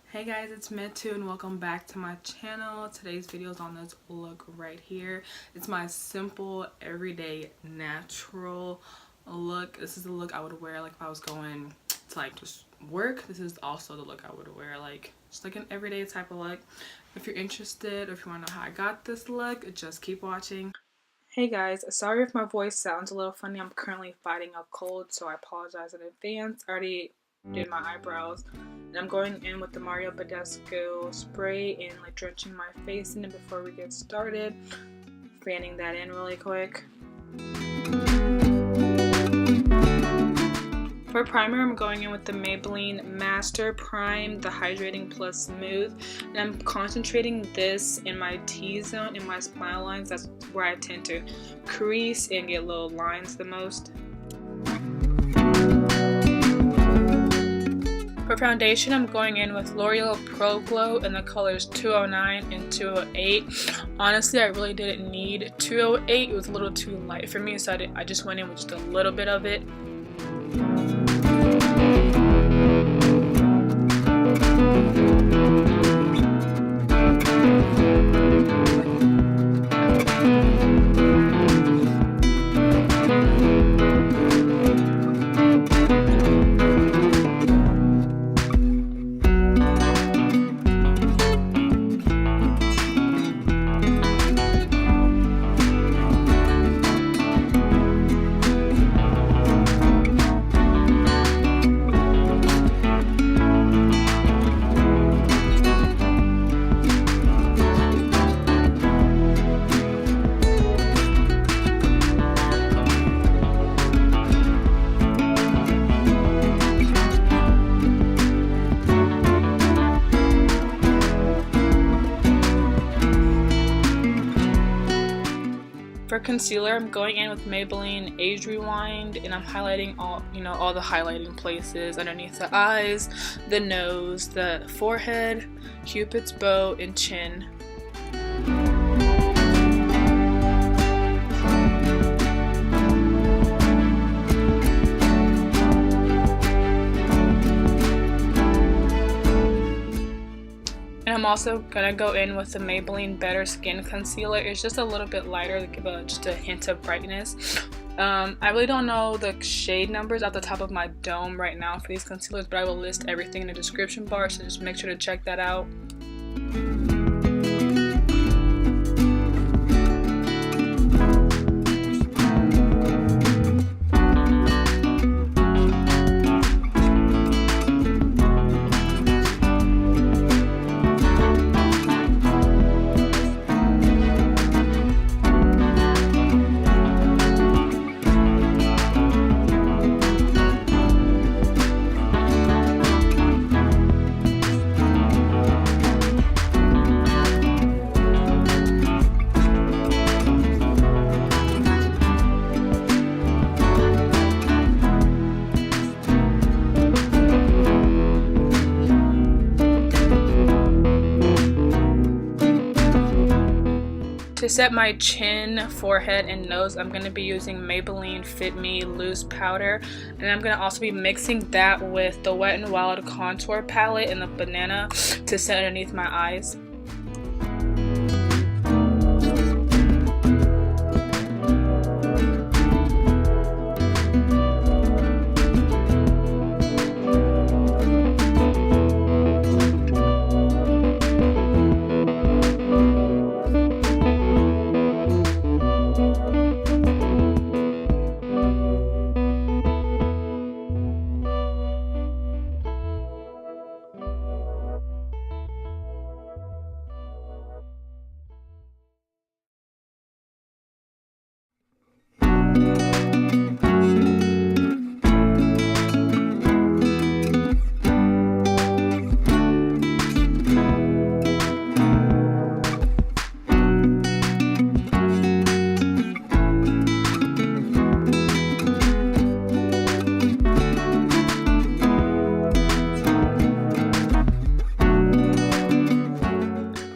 Hey guys, it's Metou and welcome back to my channel. Today's video is on this look right here. It's my simple, everyday, natural look. This is the look I would wear like if I was going to like just work. This is also the look I would wear like just like an everyday type of look. If you're interested or if you want to know how I got this look, just keep watching. Hey guys, sorry if my voice sounds a little funny. I'm currently fighting a cold, so I apologize in advance. I already did my eyebrows and I'm going in with the Badescu spray and like drenching my face in it before we get started, fanning that in really quick. For primer, I'm going in with the Maybelline Master Prime, the Hydrate+Smooth, and I'm concentrating this in my T-zone, in my smile lines. That's where I tend to crease and get little lines the most. For foundation, I'm going in with L'Oreal Pro Glow in the colors 209 and 208. Honestly, I really didn't need 208. It was a little too light for me, so I just went in with just a little bit of it. For concealer, I'm going in with Maybelline Age Rewind, and I'm highlighting all the highlighting places underneath the eyes, the nose, the forehead, Cupid's bow, and chin. And I'm also gonna go in with the Maybelline Better Skin Concealer. It's just a little bit lighter to give just a hint of brightness. I really don't know the shade numbers off the top of my dome right now for these concealers, but I will list everything in the description bar, so just make sure to check that out. To set my chin, forehead, and nose, I'm going to be using Maybelline Fit Me Loose Powder. And I'm going to also be mixing that with the Wet n Wild Contour Palette and the Banana to set underneath my eyes.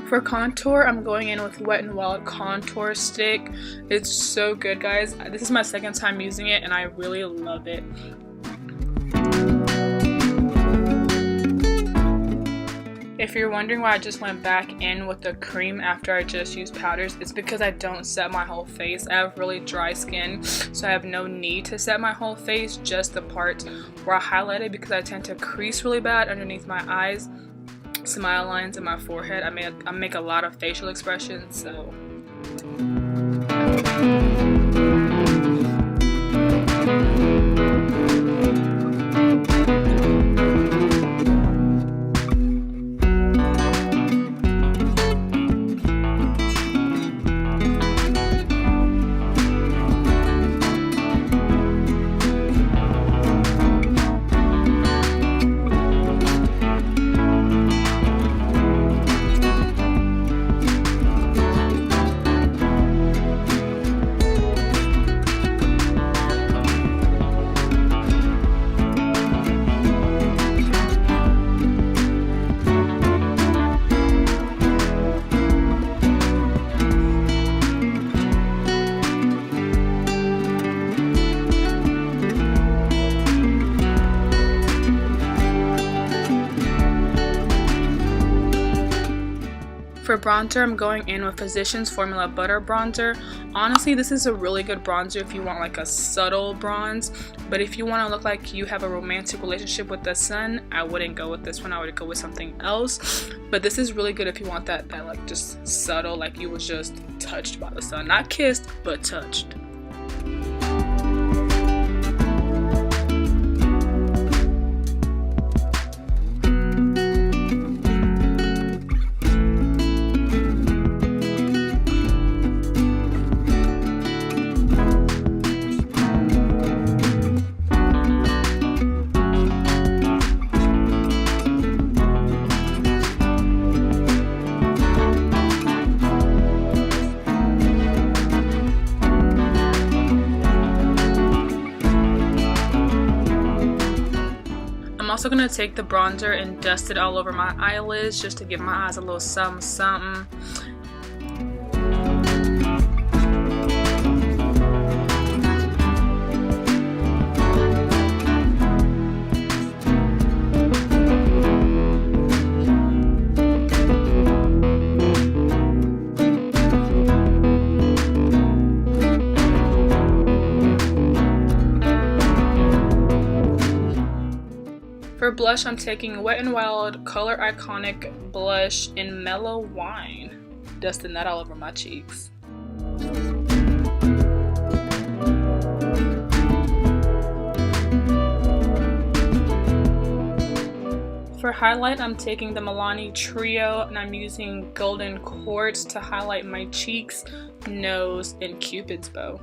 For contour, I'm going in with Wet n Wild Contour Stick. It's so good, guys. This is my second time using it and I really love it. If you're wondering why I just went back in with the cream after I just used powders, it's because I don't set my whole face. I have really dry skin, so I have no need to set my whole face, just the parts where I highlighted, because I tend to crease really bad underneath my eyes, smile lines, and my forehead. I make a lot of facial expressions, so... For bronzer, I'm going in with Physicians Formula Butter Bronzer. Honestly, this is a really good bronzer if you want like a subtle bronze, but if you want to look like you have a romantic relationship with the sun, I wouldn't go with this one. I would go with something else. But this is really good if you want that like just subtle, like you was just touched by the sun. Not kissed, but touched. I'm also going to take the bronzer and dust it all over my eyelids just to give my eyes a little something something. For blush, I'm taking Wet n Wild Color Iconic Blush in Mellow Wine. Dusting that all over my cheeks. For highlight, I'm taking the Milani Trio and I'm using Golden Quartz to highlight my cheeks, nose, and Cupid's bow.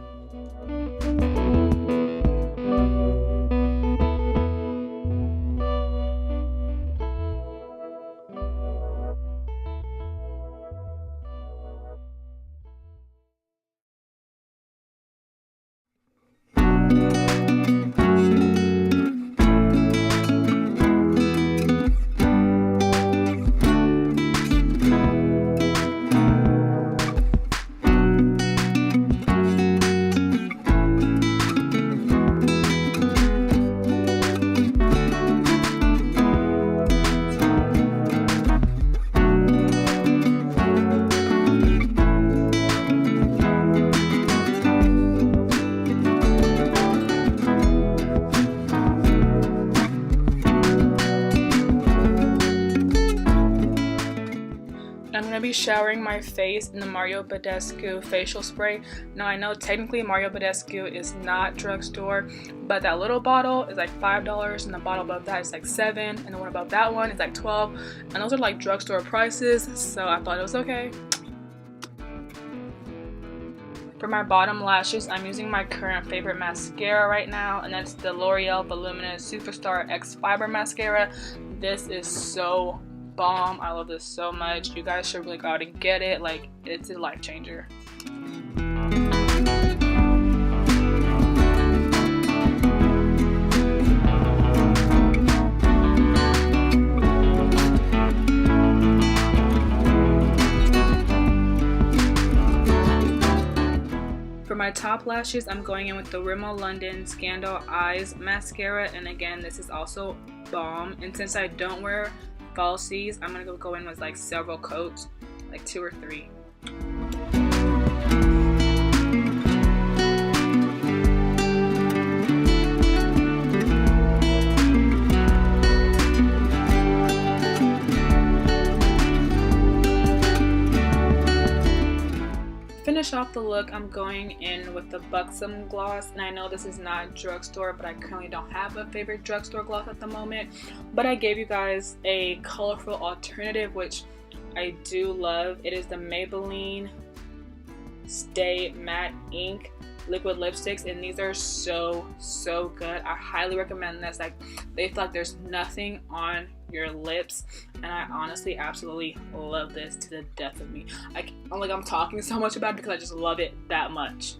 I'm going to be showering my face in the Mario Badescu facial spray. Now I know technically Mario Badescu is not drugstore, but that little bottle is like $5 and the bottle above that is like $7 and the one above that one is like $12, and those are like drugstore prices, so I thought it was okay. For my bottom lashes, I'm using my current favorite mascara right now, and that's the L'Oreal Voluminou Superstar Xfiber mascara. This is so bomb. I love this so much. You guys should really go out and get it. Like, it's a life changer. For my top lashes, I'm going in with the Rimmel London Scandaleyes mascara, and again, this is also bomb. And since I don't wear falsies. I'm gonna go in with like several coats, like 2 or 3. Finish off the look, I'm going in with the Buxom gloss, and I know this is not drugstore, but I currently don't have a favorite drugstore gloss at the moment, but I gave you guys a colorful alternative, which I do love. It is the Maybelline Stay Matte Ink liquid lipsticks, and these are so good. I highly recommend this. Like, they feel like there's nothing on your lips, and I honestly absolutely love this to the death of me. I'm talking so much about it because I just love it that much.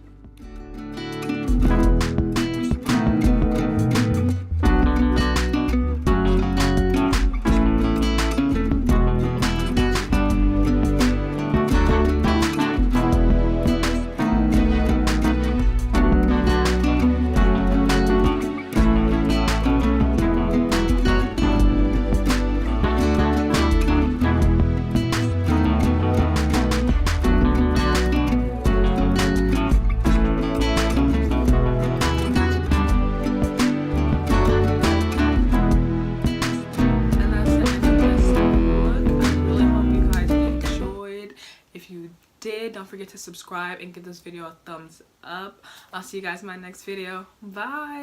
Don't forget to subscribe and give this video a thumbs up. I'll see you guys in my next video. Bye.